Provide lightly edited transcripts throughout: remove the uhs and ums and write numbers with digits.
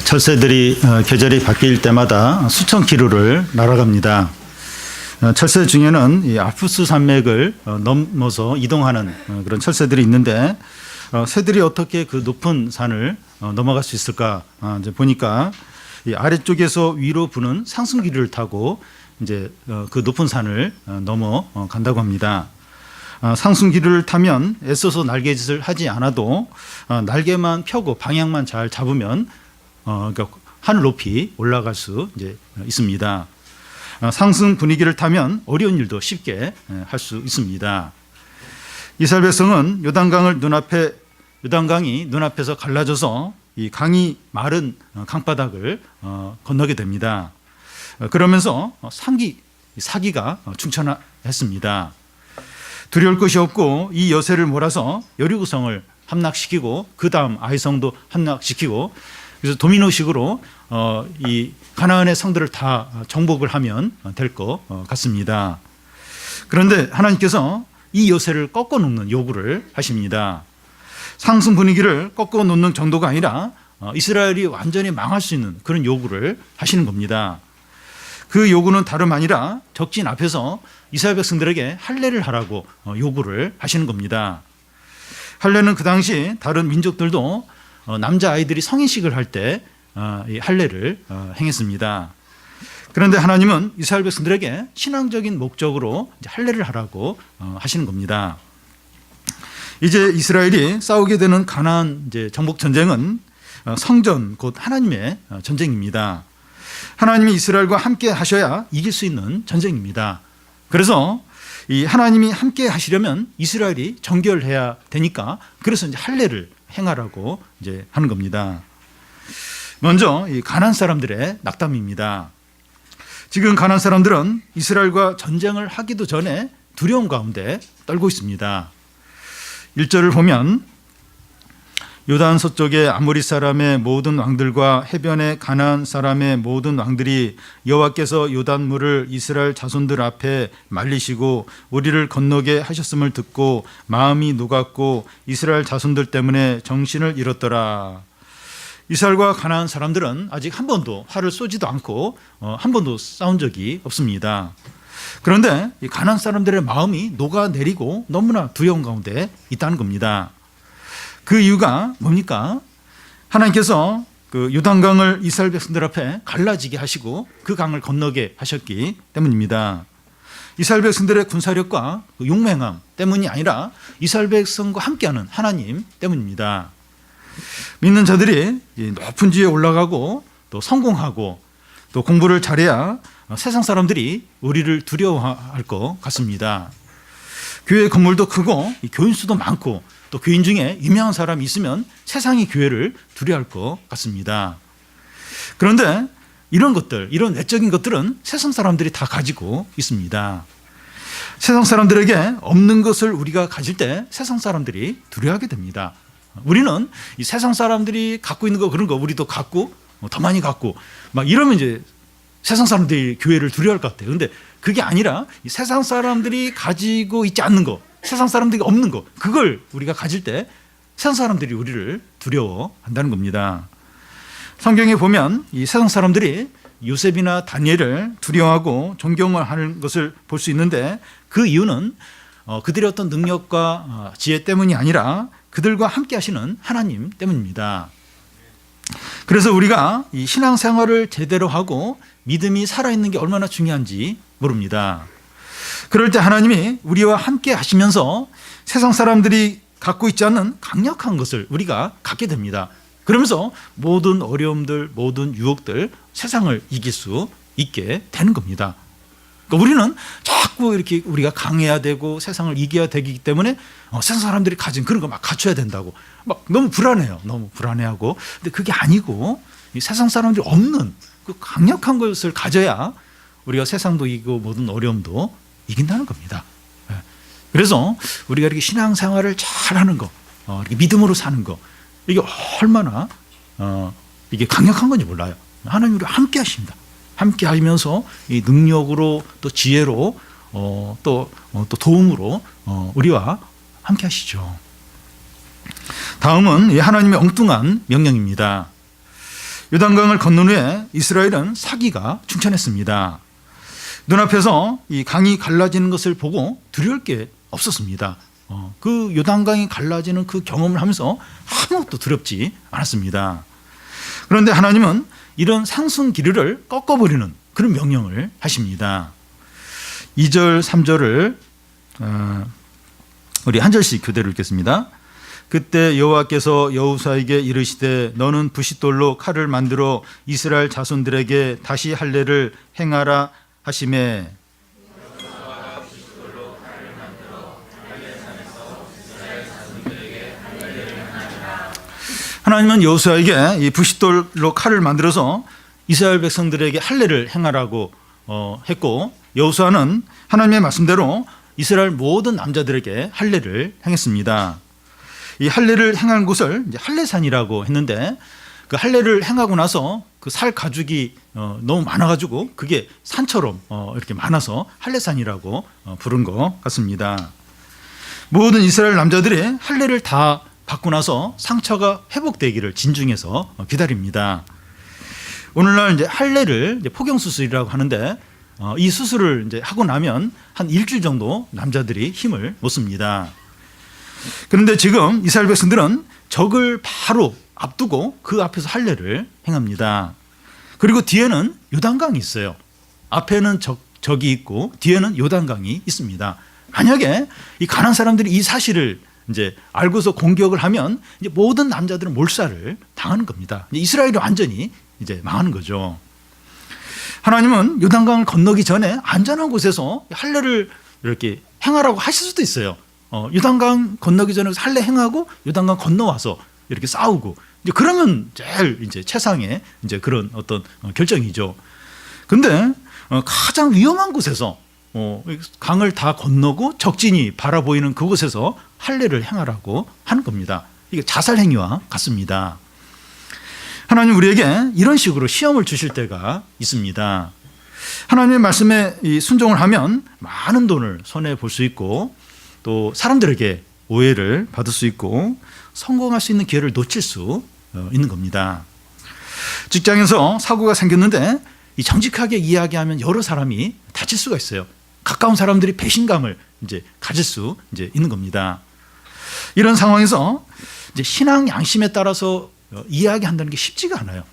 철새들이 계절이 바뀔 때마다 수천 킬로를 날아갑니다. 철새 중에는 이 알프스 산맥을 넘어서 이동하는 그런 철새들이 있는데, 새들이 어떻게 그 높은 산을 넘어갈 수 있을까? 이제 보니까 이 아래쪽에서 위로 부는 상승기류를 타고 이제 그 높은 산을 넘어간다고 합니다. 상승기류를 타면 애써서 날개짓을 하지 않아도 날개만 펴고 방향만 잘 잡으면 그러니까 하늘 높이 올라갈 수 이제 있습니다. 상승 분위기를 타면 어려운 일도 쉽게 할 수 있습니다. 이스라엘 백성은 요단강이 눈앞에서 갈라져서 이 강이 마른 강바닥을 건너게 됩니다. 그러면서 사기가 충천했습니다. 두려울 것이 없고 이 여세를 몰아서 여리고성을 함락시키고 그 다음 아이성도 함락시키고, 그래서 도미노식으로 이 가나안의 성들을 다 정복을 하면 될 것 같습니다. 그런데 하나님께서 이 여세를 꺾어 놓는 요구를 하십니다. 상승 분위기를 꺾어 놓는 정도가 아니라 이스라엘이 완전히 망할 수 있는 그런 요구를 하시는 겁니다. 그 요구는 다름 아니라 적진 앞에서 이스라엘 백성들에게 할례를 하라고 요구를 하시는 겁니다. 할례는 그 당시 다른 민족들도 남자아이들이 성인식을 할 때 할례를 행했습니다. 그런데 하나님은 이스라엘 백성들에게 신앙적인 목적으로 할례를 하라고 하시는 겁니다. 이제 이스라엘이 싸우게 되는 가나안 정복 전쟁은 성전 곧 하나님의 전쟁입니다. 하나님이 이스라엘과 함께 하셔야 이길 수 있는 전쟁입니다. 그래서 이 하나님이 함께 하시려면 이스라엘이 정결해야 되니까, 그래서 이제 할례를 행하라고 이제 하는 겁니다. 먼저 이 가나안 사람들의 낙담입니다. 지금 가나안 사람들은 이스라엘과 전쟁을 하기도 전에 두려움 가운데 떨고 있습니다. 1절을 보면 요단 서쪽의 아모리 사람의 모든 왕들과 해변의 가나안 사람의 모든 왕들이 여호와께서 요단물을 이스라엘 자손들 앞에 말리시고 우리를 건너게 하셨음을 듣고 마음이 녹았고 이스라엘 자손들 때문에 정신을 잃었더라. 이스라엘과 가나안 사람들은 아직 한 번도 화를 쏘지도 않고 한 번도 싸운 적이 없습니다. 그런데 이 가나안 사람들의 마음이 녹아내리고 너무나 두려운 가운데 있다는 겁니다. 그 이유가 뭡니까? 하나님께서 그 요단강을 이스라엘 백성들 앞에 갈라지게 하시고 그 강을 건너게 하셨기 때문입니다. 이스라엘 백성들의 군사력과 그 용맹함 때문이 아니라 이스라엘 백성과 함께하는 하나님 때문입니다. 믿는 자들이 높은 지에 올라가고 또 성공하고 또 공부를 잘해야 세상 사람들이 우리를 두려워할 것 같습니다. 교회 건물도 크고 교인 수도 많고 또 교인 중에 유명한 사람이 있으면 세상이 교회를 두려워할 것 같습니다. 그런데 이런 것들, 이런 외적인 것들은 세상 사람들이 다 가지고 있습니다. 세상 사람들에게 없는 것을 우리가 가질 때 세상 사람들이 두려워하게 됩니다. 우리는 이 세상 사람들이 갖고 있는 거 그런 거 우리도 갖고 더 많이 갖고 막 이러면 이제 세상 사람들이 교회를 두려워할 것 같아요. 그런데 그게 아니라 이 세상 사람들이 가지고 있지 않는 거, 세상 사람들이 없는 거, 그걸 우리가 가질 때 세상 사람들이 우리를 두려워한다는 겁니다. 성경에 보면 이 세상 사람들이 요셉이나 다니엘을 두려워하고 존경을 하는 것을 볼 수 있는데, 그 이유는 그들의 어떤 능력과 지혜 때문이 아니라 그들과 함께 하시는 하나님 때문입니다. 그래서 우리가 이 신앙생활을 제대로 하고 믿음이 살아있는 게 얼마나 중요한지 모릅니다. 그럴 때 하나님이 우리와 함께 하시면서 세상 사람들이 갖고 있지 않은 강력한 것을 우리가 갖게 됩니다. 그러면서 모든 어려움들, 모든 유혹들, 세상을 이길 수 있게 되는 겁니다. 그러니까 우리는 자꾸 이렇게 우리가 강해야 되고 세상을 이겨야 되기 때문에 세상 사람들이 가진 그런 거 막 갖춰야 된다고 막 너무 불안해요. 너무 불안해하고. 근데 그게 아니고 이 세상 사람들이 없는 그 강력한 것을 가져야 우리가 세상도 이기고 모든 어려움도 이긴다는 겁니다. 그래서 우리가 이렇게 신앙생활을 잘하는 거, 이렇게 믿음으로 사는 거, 이게 얼마나 이게 강력한 건지 몰라요. 하나님 우리와 함께 하십니다. 함께 하면서 이 능력으로 또 지혜로 또 도움으로 우리와 함께 하시죠. 다음은 하나님의 엉뚱한 명령입니다. 요단강을 건넌 후에 이스라엘은 사기가 충천했습니다. 눈앞에서 이 강이 갈라지는 것을 보고 두려울 게 없었습니다. 그 요단강이 갈라지는 그 경험을 하면서 아무것도 두렵지 않았습니다. 그런데 하나님은 이런 상승 기류를 꺾어버리는 그런 명령을 하십니다. 2절, 3절을 우리 한 절씩 교대로 읽겠습니다. 그때 여호와께서 여호수아에게 이르시되 너는 부싯돌로 칼을 만들어 이스라엘 자손들에게 다시 할례를 행하라 하시매 하나님은 여호수아에게 이 부싯돌로 칼을 만들어서 이스라엘 백성들에게 할례를 행하라고 했고, 여호수아는 하나님의 말씀대로 이스라엘 모든 남자들에게 할례를 행했습니다. 이 할례를 행한 곳을 이제 할례산이라고 했는데, 그 할례를 행하고 나서 그 살 가죽이 너무 많아가지고 그게 산처럼 이렇게 많아서 할례산이라고 부른 것 같습니다. 모든 이스라엘 남자들이 할례를 다 받고 나서 상처가 회복되기를 진중해서 기다립니다. 오늘날 이제 할례를 이제 포경 수술이라고 하는데, 이 수술을 이제 하고 나면 한 일주일 정도 남자들이 힘을 못 씁니다. 그런데 지금 이스라엘 백성들은 적을 바로 앞두고 그 앞에서 할례를 행합니다. 그리고 뒤에는 요단강이 있어요. 앞에는 적이 있고 뒤에는 요단강이 있습니다. 만약에 이 가나안 사람들이 이 사실을 이제 알고서 공격을 하면 이제 모든 남자들은 몰살을 당하는 겁니다. 이스라엘이 완전히 이제 망하는 거죠. 하나님은 요단강을 건너기 전에 안전한 곳에서 할례를 이렇게 행하라고 하실 수도 있어요. 요단강 건너기 전에 할례 행하고 요단강 건너와서 이렇게 싸우고, 이제 그러면 제일 이제 최상의 이제 그런 어떤 결정이죠. 근데 가장 위험한 곳에서 강을 다 건너고 적진이 바라보이는 그곳에서 할례를 행하라고 하는 겁니다. 이게 자살 행위와 같습니다. 하나님 우리에게 이런 식으로 시험을 주실 때가 있습니다. 하나님의 말씀에 순종을 하면 많은 돈을 손해 볼 수 있고, 또 사람들에게 오해를 받을 수 있고 성공할 수 있는 기회를 놓칠 수 있는 겁니다. 직장에서 사고가 생겼는데 이 정직하게 이야기하면 여러 사람이 다칠 수가 있어요. 가까운 사람들이 배신감을 이제 가질 수 이제 있는 겁니다. 이런 상황에서 이제 신앙 양심에 따라서 이야기한다는 게 쉽지가 않아요.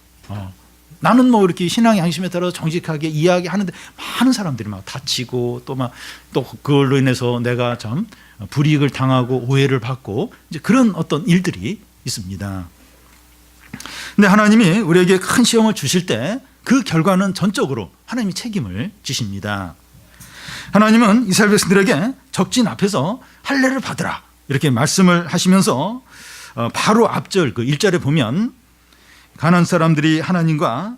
나는 뭐 이렇게 신앙 양심에 따라서 정직하게 이야기하는데 많은 사람들이 막 다치고 또 그걸로 인해서 내가 참 불이익을 당하고 오해를 받고 이제 그런 어떤 일들이 있습니다. 근데 하나님이 우리에게 큰 시험을 주실 때 그 결과는 전적으로 하나님이 책임을 지십니다. 하나님은 이스라엘 백성들에게 적진 앞에서 할례를 받으라 이렇게 말씀을 하시면서 바로 앞절 그 1절에 보면 가나안 사람들이 하나님과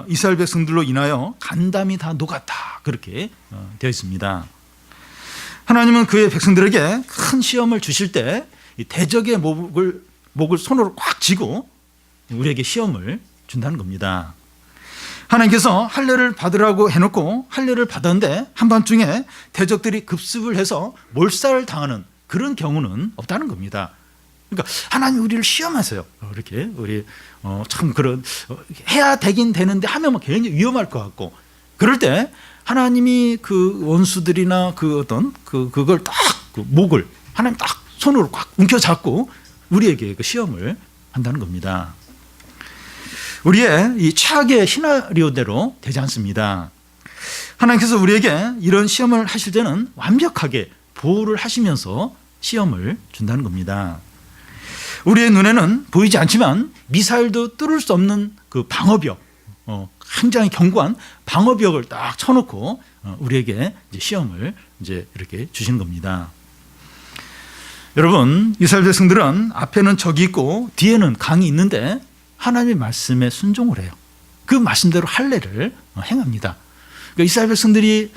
이스라엘 백성들로 인하여 간담이 다 녹았다 그렇게 되어 있습니다. 하나님은 그의 백성들에게 큰 시험을 주실 때 대적의 목을 손으로 꽉 쥐고 우리에게 시험을 준다는 겁니다. 하나님께서 할례를 받으라고 해놓고 할례를 받았는데 한밤중에 대적들이 급습을 해서 몰살을 당하는 그런 경우는 없다는 겁니다. 그러니까 하나님 우리를 시험하세요. 이렇게 우리 참 그런 해야 되긴 되는데 하면 굉장히 위험할 것 같고, 그럴 때 하나님이 그 원수들이나 그 어떤 그걸 딱 그 목을 하나님 딱 손으로 꽉 움켜잡고 우리에게 그 시험을 한다는 겁니다. 우리의 이 최악의 시나리오대로 되지 않습니다. 하나님께서 우리에게 이런 시험을 하실 때는 완벽하게 보호를 하시면서 시험을 준다는 겁니다. 우리의 눈에는 보이지 않지만 미사일도 뚫을 수 없는 그 방어벽, 굉장히 견고한 방어벽을 딱 쳐놓고 우리에게 이제 시험을 이제 이렇게 주신 겁니다. 여러분, 이스라엘 백성들은 앞에는 적이 있고 뒤에는 강이 있는데 하나님의 말씀에 순종을 해요. 그 말씀대로 할례를 행합니다. 그러니까 이스라엘 백성들이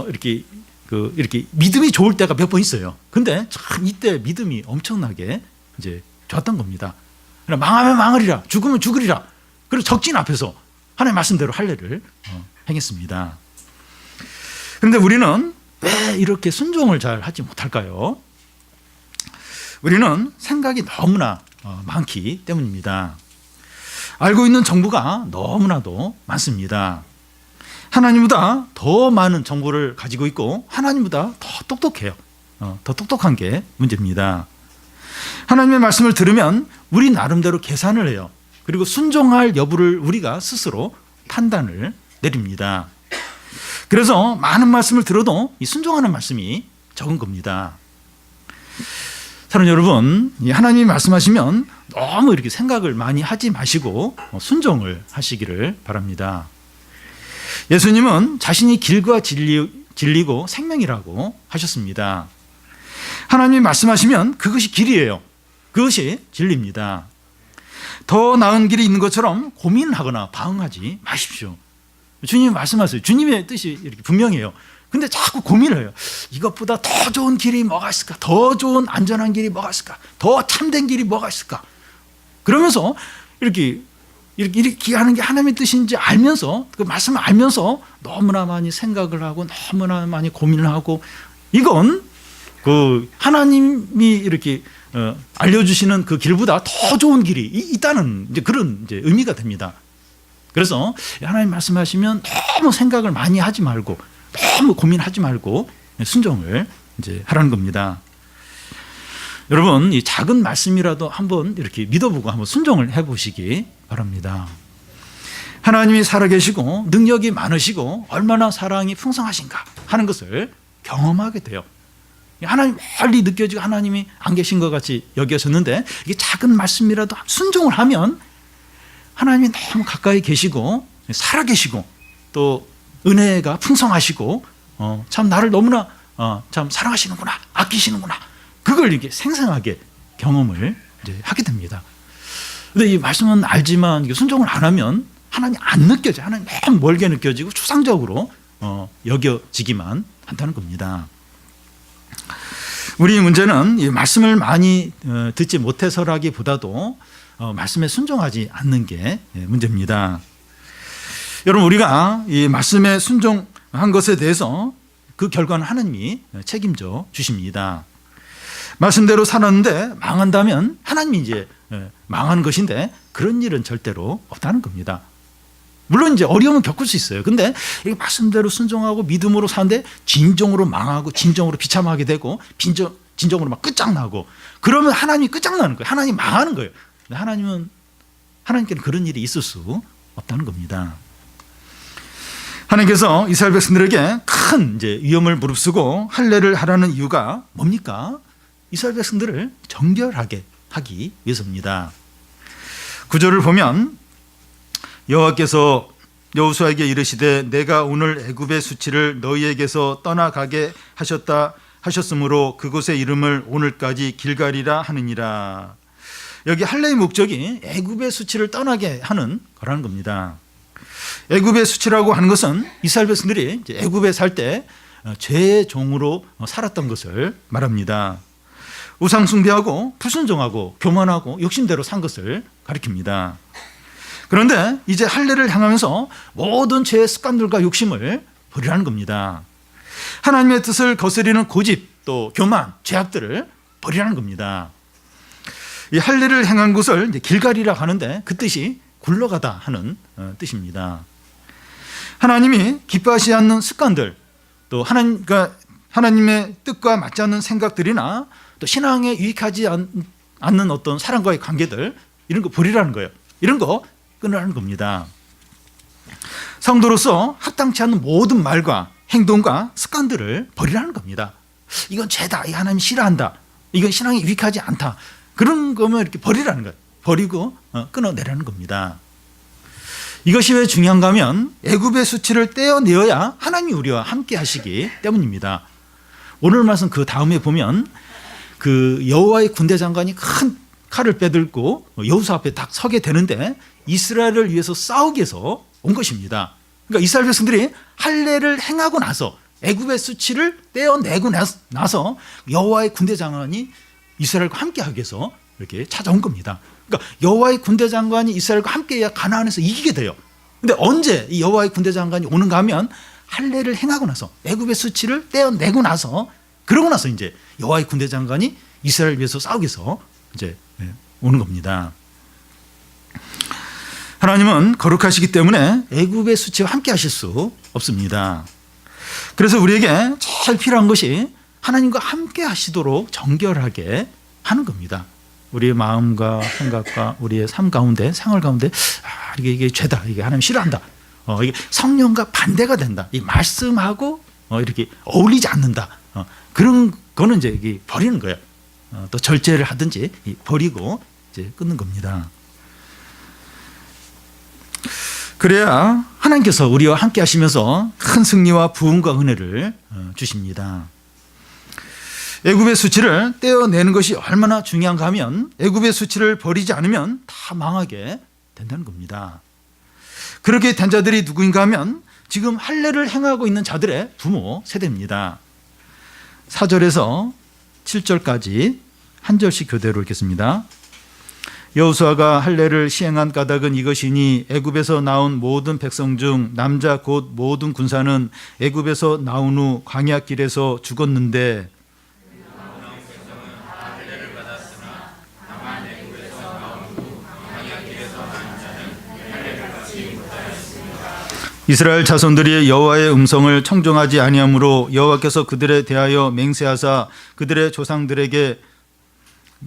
이렇게 믿음이 좋을 때가 몇 번 있어요. 근데 참 이때 믿음이 엄청나게 이제 좋았던 겁니다. 망하면 망하리라, 죽으면 죽으리라. 그리고 적진 앞에서 하나님의 말씀대로 할례를 행했습니다. 그런데 우리는 왜 이렇게 순종을 잘 하지 못할까요? 우리는 생각이 너무나 많기 때문입니다. 알고 있는 정보가 너무나도 많습니다. 하나님보다 더 많은 정보를 가지고 있고 하나님보다 더 똑똑해요. 더 똑똑한 게 문제입니다. 하나님의 말씀을 들으면 우리 나름대로 계산을 해요. 그리고 순종할 여부를 우리가 스스로 판단을 내립니다. 그래서 많은 말씀을 들어도 이 순종하는 말씀이 적은 겁니다. 사랑하는 여러분, 하나님이 말씀하시면 너무 이렇게 생각을 많이 하지 마시고 순종을 하시기를 바랍니다. 예수님은 자신이 길과 진리고 생명이라고 하셨습니다. 하나님이 말씀하시면 그것이 길이에요. 그것이 진리입니다. 더 나은 길이 있는 것처럼 고민하거나 방황하지 마십시오. 주님이 말씀하세요. 주님의 뜻이 이렇게 분명해요. 근데 자꾸 고민을 해요. 이것보다 더 좋은 길이 뭐가 있을까? 더 좋은 안전한 길이 뭐가 있을까? 더 참된 길이 뭐가 있을까? 그러면서 이렇게 하는 게 하나님의 뜻인지 알면서, 그 말씀을 알면서 너무나 많이 생각을 하고 너무나 많이 고민을 하고, 이건 그 하나님이 이렇게 알려주시는 그 길보다 더 좋은 길이 있다는 이제 그런 이제 의미가 됩니다. 그래서 하나님 말씀하시면 너무 생각을 많이 하지 말고, 너무 고민하지 말고 순종을 이제 하라는 겁니다. 여러분, 이 작은 말씀이라도 한번 이렇게 믿어보고 한번 순종을 해보시기 바랍니다. 하나님이 살아계시고 능력이 많으시고 얼마나 사랑이 풍성하신가 하는 것을 경험하게 돼요. 하나님 멀리 느껴지고 하나님이 안 계신 것 같이 여겨졌는데, 이게 작은 말씀이라도 순종을 하면 하나님이 너무 가까이 계시고 살아계시고 또 은혜가 풍성하시고 참 나를 너무나 참 사랑하시는구나, 아끼시는구나, 그걸 이렇게 생생하게 경험을 이제 하게 됩니다. 근데 이 말씀은 알지만 순종을 안 하면 하나님 안 느껴져요. 하나님 너무 멀게 느껴지고 추상적으로 여겨지기만 한다는 겁니다. 우리 문제는 이 말씀을 많이 듣지 못해서라기보다도 말씀에 순종하지 않는 게 문제입니다. 여러분, 우리가 이 말씀에 순종한 것에 대해서 그 결과는 하나님이 책임져 주십니다. 말씀대로 살았는데 망한다면 하나님이 이제 망하는 것인데, 그런 일은 절대로 없다는 겁니다. 물론 이제 어려움은 겪을 수 있어요. 근데 이게 말씀대로 순종하고 믿음으로 사는데 진정으로 망하고 진정으로 비참하게 되고 진정으로 막 끝장나고, 그러면 하나님이 끝장나는 거예요. 하나님이 망하는 거예요. 근데 하나님께는 그런 일이 있을 수 없다는 겁니다. 하나님께서 이스라엘 백성들에게 큰 이제 위험을 무릅쓰고 할례를 하라는 이유가 뭡니까? 이스라엘 백성들을 정결하게 하기 위해서입니다. 구절을 보면 여호와께서 여호수아에게 이르시되 내가 오늘 애굽의 수치를 너희에게서 떠나가게 하셨으므로 그곳의 이름을 오늘까지 길갈이라 하느니라. 여기 할례의 목적이 애굽의 수치를 떠나게 하는 거라는 겁니다. 애굽의 수치라고 하는 것은 이스라엘 백성들이 애굽에 살 때 죄의 종으로 살았던 것을 말합니다. 우상 숭배하고 불순종하고 교만하고 욕심대로 산 것을 가리킵니다. 그런데 이제 할례를 향하면서 모든 죄의 습관들과 욕심을 버리라는 겁니다. 하나님의 뜻을 거스리는 고집, 또 교만, 죄악들을 버리라는 겁니다. 이 할례를 행한 곳을 길갈이라 하는데 그 뜻이 굴러가다 하는 뜻입니다. 하나님이 기뻐하지 않는 습관들, 또 하나님의 뜻과 맞지 않는 생각들이나 또 신앙에 유익하지 않는 어떤 사람과의 관계들, 이런 거 버리라는 거예요. 이런 거 끊으라는 겁니다. 성도로서 합당치 않는 모든 말과 행동과 습관들을 버리라는 겁니다. 이건 죄다, 이 하나님 싫어한다, 이건 신앙에 유익하지 않다, 그런 거면 이렇게 버리라는 거예요. 버리고 끊어내라는 겁니다. 이것이 왜 중요한가 하면 애굽의 수치를 떼어내어야 하나님이 우리와 함께 하시기 때문입니다. 오늘 말씀 그 다음에 보면 그 여호와의 군대 장관이 큰 칼을 빼들고 여호수아 앞에 딱 서게 되는데 이스라엘을 위해서 싸우기 위해서 온 것입니다. 그러니까 이스라엘 백성들이 할례를 행하고 나서 애굽의 수치를 떼어내고 나서 여호와의 군대 장관이 이스라엘과 함께하기 위해서 이렇게 찾아온 겁니다. 그러니까 여호와의 군대 장관이 이스라엘과 함께해야 가나안에서 이기게 돼요. 근데 언제 이 여호와의 군대 장관이 오는가 하면 할례를 행하고 나서 애굽의 수치를 떼어내고 나서, 그러고 나서 이제 여호와의 군대 장관이 이스라엘 위해서 싸우기 위해서 이제 오는 겁니다. 하나님은 거룩하시기 때문에 애굽의 수치와 함께 하실 수 없습니다. 그래서 우리에게 제일 필요한 것이 하나님과 함께 하시도록 정결하게 하는 겁니다. 우리의 마음과 생각과 우리의 삶 가운데, 생활 가운데 이게 죄다, 이게 하나님 싫어한다, 이게 성령과 반대가 된다, 이 말씀하고 이렇게 어울리지 않는다, 그런 거는 이제 이게 버리는 거예요. 또 절제를 하든지 버리고 이제 끊는 겁니다. 그래야 하나님께서 우리와 함께 하시면서 큰 승리와 부흥과 은혜를 주십니다. 애굽의 수치를 떼어내는 것이 얼마나 중요한가 하면 애굽의 수치를 버리지 않으면 다 망하게 된다는 겁니다. 그렇게 된 자들이 누구인가 하면 지금 할례를 행하고 있는 자들의 부모 세대입니다. 4절에서 7절까지 한 절씩 교대로 읽겠습니다. 여호수아가 할례를 시행한 까닭은 이것이니 애굽에서 나온 모든 백성 중 남자 곧 모든 군사는 애굽에서 나온 후 광야 길에서 죽었는데 이스라엘 자손들이 여호와의 음성을 청종하지 아니하므로 여호와께서 그들에 대하여 맹세하사 그들의 조상들에게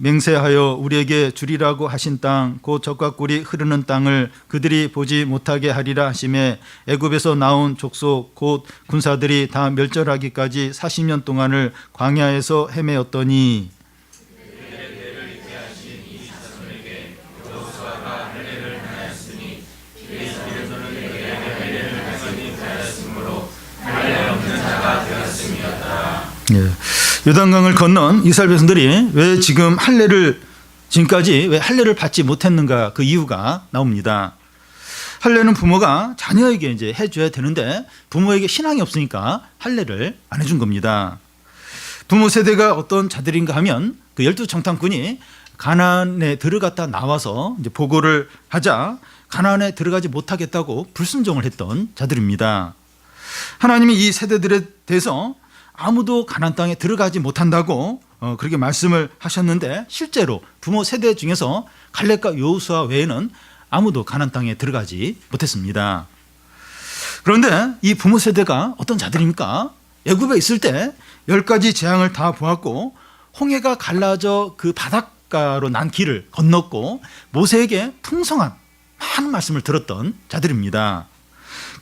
맹세하여 우리에게 주리라고 하신 땅 곧 젖과 꿀이 흐르는 땅을 그들이 보지 못하게 하리라 하시매 애굽에서 나온 족속 곧 군사들이 다 멸절하기까지 40년 동안을 광야에서 헤매었더니 요단강을 건넌 이스라엘 백성들이 왜 지금 지금까지 왜 할례를 받지 못했는가, 그 이유가 나옵니다. 할례는 부모가 자녀에게 이제 해줘야 되는데 부모에게 신앙이 없으니까 할례를 안 해준 겁니다. 부모 세대가 어떤 자들인가 하면 그 12정탐꾼이 가나안에 들어갔다 나와서 이제 보고를 하자 가나안에 들어가지 못하겠다고 불순종을 했던 자들입니다. 하나님이 이 세대들에 대해서 아무도 가나안 땅에 들어가지 못한다고 그렇게 말씀을 하셨는데 실제로 부모 세대 중에서 갈렙과 여호수아 외에는 아무도 가나안 땅에 들어가지 못했습니다. 그런데 이 부모 세대가 어떤 자들입니까? 애굽에 있을 때 10가지 재앙을 다 보았고 홍해가 갈라져 그 바닷가로 난 길을 건넜고 모세에게 풍성한 많은 말씀을 들었던 자들입니다.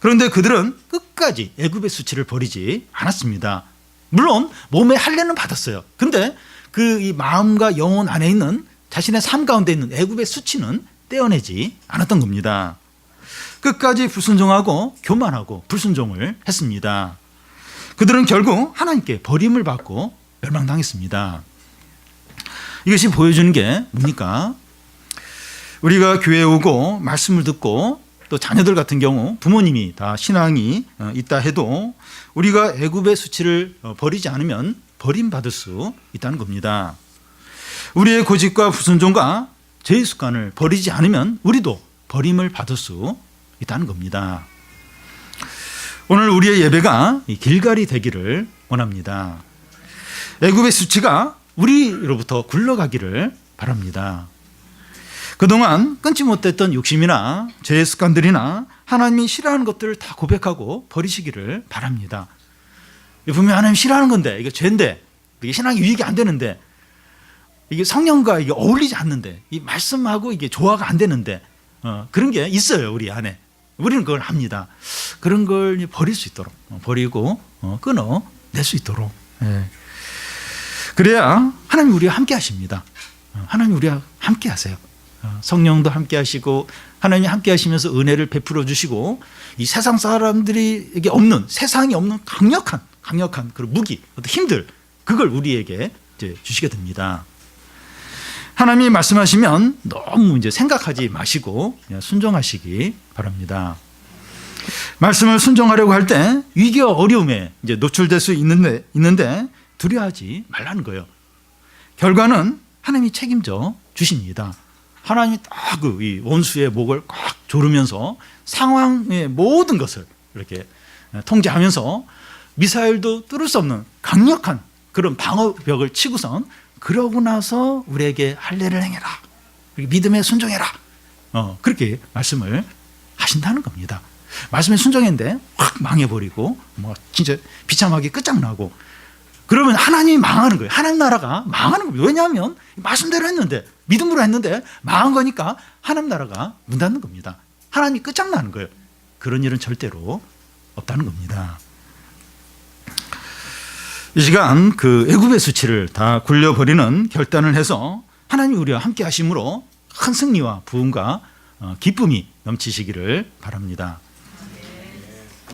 그런데 그들은 끝까지 애굽의 수치를 버리지 않았습니다. 물론 몸에 할례는 받았어요. 근데 그 이 마음과 영혼 안에 있는 자신의 삶 가운데 있는 애굽의 수치는 떼어내지 않았던 겁니다. 끝까지 불순종하고 교만하고 불순종을 했습니다. 그들은 결국 하나님께 버림을 받고 멸망당했습니다. 이것이 보여주는 게 뭡니까? 우리가 교회에 오고 말씀을 듣고 또 자녀들 같은 경우 부모님이 다 신앙이 있다 해도 우리가 애굽의 수치를 버리지 않으면 버림받을 수 있다는 겁니다. 우리의 고집과 불순종과 죄의 습관을 버리지 않으면 우리도 버림을 받을 수 있다는 겁니다. 오늘 우리의 예배가 길갈이 되기를 원합니다. 애굽의 수치가 우리로부터 굴러가기를 바랍니다. 그동안 끊지 못했던 욕심이나 죄의 습관들이나 하나님이 싫어하는 것들을 다 고백하고 버리시기를 바랍니다. 분명히 하나님 싫어하는 건데, 이게 죄인데, 이게 신앙이 유익이 안 되는데, 이게 성령과 이게 어울리지 않는데, 이 말씀하고 이게 조화가 안 되는데, 그런 게 있어요, 우리 안에. 우리는 그걸 합니다. 그런 걸 버릴 수 있도록, 버리고 끊어낼 수 있도록. 그래야 하나님 우리와 함께 하십니다. 하나님 우리와 함께 하세요. 성령도 함께 하시고 하나님이 함께 하시면서 은혜를 베풀어 주시고 이 세상 사람들에게 없는, 세상이 없는 강력한 그런 무기, 어떤 힘들, 그걸 우리에게 이제 주시게 됩니다. 하나님이 말씀하시면 너무 이제 생각하지 마시고 그냥 순종하시기 바랍니다. 말씀을 순종하려고 할 때 위기와 어려움에 이제 노출될 수 있는데 두려워하지 말라는 거예요. 결과는 하나님이 책임져 주십니다. 하나님이 딱 이 원수의 목을 꽉 조르면서 상황의 모든 것을 이렇게 통제하면서 미사일도 뚫을 수 없는 강력한 그런 방어벽을 치고선 그러고 나서 우리에게 할례를 행해라, 믿음에 순종해라, 그렇게 말씀을 아신다는 겁니다. 말씀에 순종했는데 확 망해버리고 뭐 진짜 비참하게 끝장나고 그러면 하나님이 망하는 거예요. 하나님 나라가 망하는 겁니다. 왜냐하면 말씀대로 했는데 믿음으로 했는데 망한 거니까 하나님 나라가 문 닫는 겁니다. 하나님이 끝장나는 거예요. 그런 일은 절대로 없다는 겁니다. 이 시간 그 애굽의 수치를 다 굴려버리는 결단을 해서 하나님이 우리와 함께 하심으로 큰 승리와 부흥과 기쁨이 넘치시기를 바랍니다.